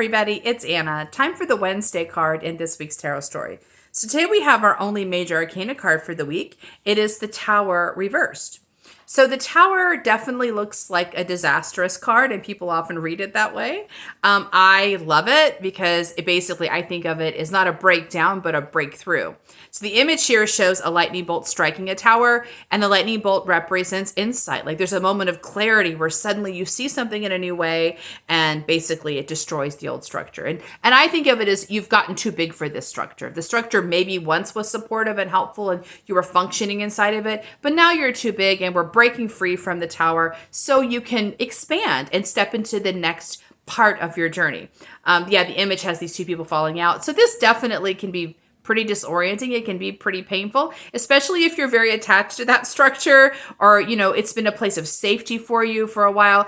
everybody, it's Anna. Time for the Wednesday card in this week's tarot story. So today we have our only major arcana card for the week. It is the Tower reversed. So the Tower definitely looks like a disastrous card, and people often read it that way. I love it because it basically, I think of it as not a breakdown, but a breakthrough. So the image here shows a lightning bolt striking a tower, and the lightning bolt represents insight. Like there's a moment of clarity where suddenly you see something in a new way, and basically it destroys the old structure. And I think of it as you've gotten too big for this structure. The structure maybe once was supportive and helpful, and you were functioning inside of it, but now you're too big, and we're breaking free from the tower so you can expand and step into the next part of your journey. The image has these two people falling out. So this definitely can be pretty disorienting. It can be pretty painful, especially if you're very attached to that structure or, it's been a place of safety for you for a while.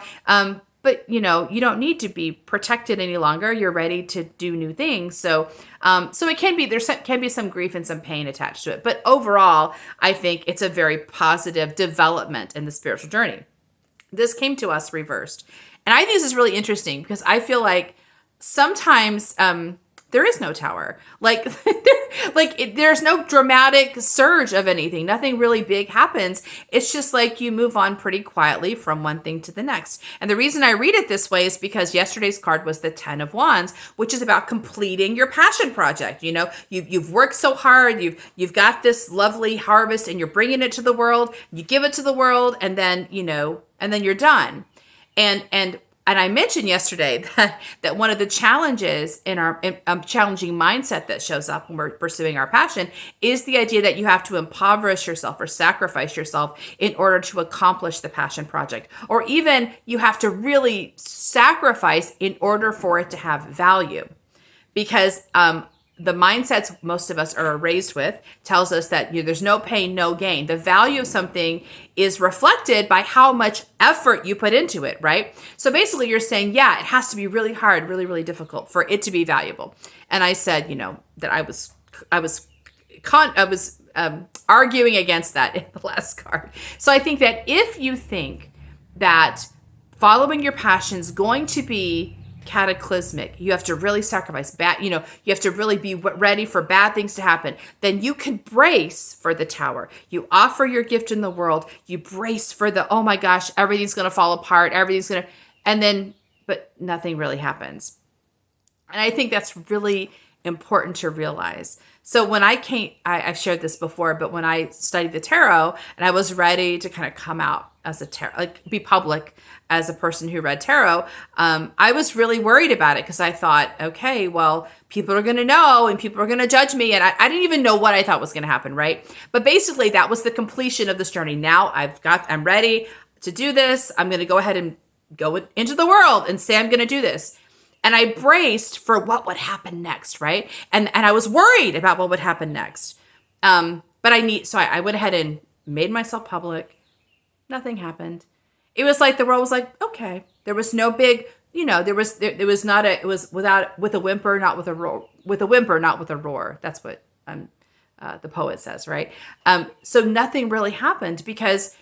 But you don't need to be protected any longer. You're ready to do new things. So it can be, can be some grief and some pain attached to it. But overall, I think it's a very positive development in the spiritual journey. This came to us reversed. And I think this is really interesting because I feel like sometimes, there is no tower. There's no dramatic surge of anything. Nothing really big happens. It's just like you move on pretty quietly from one thing to the next. And the reason I read it this way is because yesterday's card was the 10 of Wands, which is about completing your passion project. You've worked so hard. You've got this lovely harvest and you're bringing it to the world. You give it to the world and then, and then you're done. And I mentioned yesterday that one of the challenges in our challenging mindset that shows up when we're pursuing our passion is the idea that you have to impoverish yourself or sacrifice yourself in order to accomplish the passion project. Or even you have to really sacrifice in order for it to have value. Because the mindsets most of us are raised with tells us that there's no pain, no gain. The value of something is reflected by how much effort you put into it, right? So basically you're saying, it has to be really hard, really, really difficult for it to be valuable. And I said, that I was arguing against that in the last card. So I think that if you think that following your passion is going to be cataclysmic, you have to really sacrifice you have to really be ready for bad things to happen, then you can brace for the tower. You offer your gift in the world, you brace for the, oh my gosh, everything's going to fall apart, but nothing really happens. And I think that's really important to realize. So when I've shared this before, but when I studied the tarot and I was ready to kind of come out as a tarot, be public as a person who read tarot, I was really worried about it because I thought, okay, well, people are going to know and people are going to judge me. And I didn't even know what I thought was going to happen, right? But basically that was the completion of this journey. Now I'm ready to do this. I'm going to go ahead and go into the world and say I'm going to do this. And I braced for what would happen next, right? And I was worried about what would happen next. But I went ahead and made myself public. Nothing happened. It was like the world was like, okay. There was no big, it was with a whimper, not with a roar. With a whimper, not with a roar. That's what the poet says, right? So nothing really happened because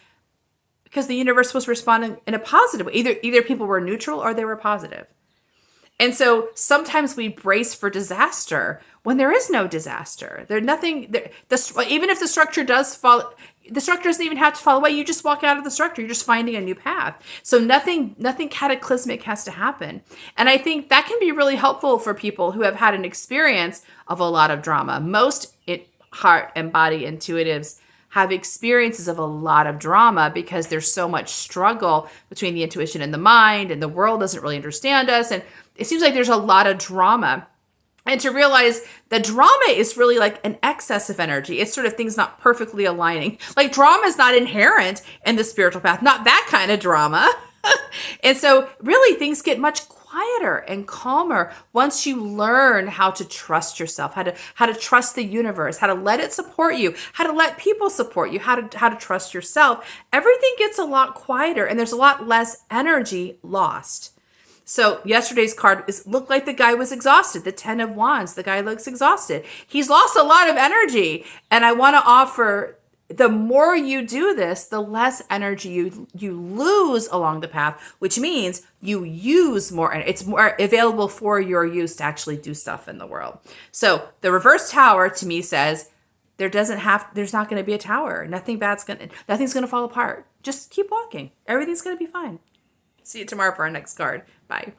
the universe was responding in a positive way. Either people were neutral or they were positive. And so sometimes we brace for disaster when there is no disaster. There's nothing. Even if the structure does fall, the structure doesn't even have to fall away. You just walk out of the structure. You're just finding a new path. So nothing cataclysmic has to happen. And I think that can be really helpful for people who have had an experience of a lot of drama. Most heart and body intuitives have experiences of a lot of drama because there's so much struggle between the intuition and the mind, and the world doesn't really understand us. And it seems like there's a lot of drama. And to realize that drama is really like an excess of energy. It's sort of things not perfectly aligning. Like drama is not inherent in the spiritual path, not that kind of drama. And so really things get much quieter and calmer once you learn how to trust yourself, how to trust the universe, how to let it support you, how to let people support you, how to trust yourself. Everything gets a lot quieter and there's a lot less energy lost. So yesterday's card looked like the guy was exhausted. The 10 of Wands, the guy looks exhausted. He's lost a lot of energy. And I want to offer the more you do this, the less energy you lose along the path, which means you use more, and it's more available for your use to actually do stuff in the world. So the reverse tower to me says there's not going to be a tower. Nothing's going to fall apart. Just keep walking. Everything's going to be fine. See you tomorrow for our next card. Bye.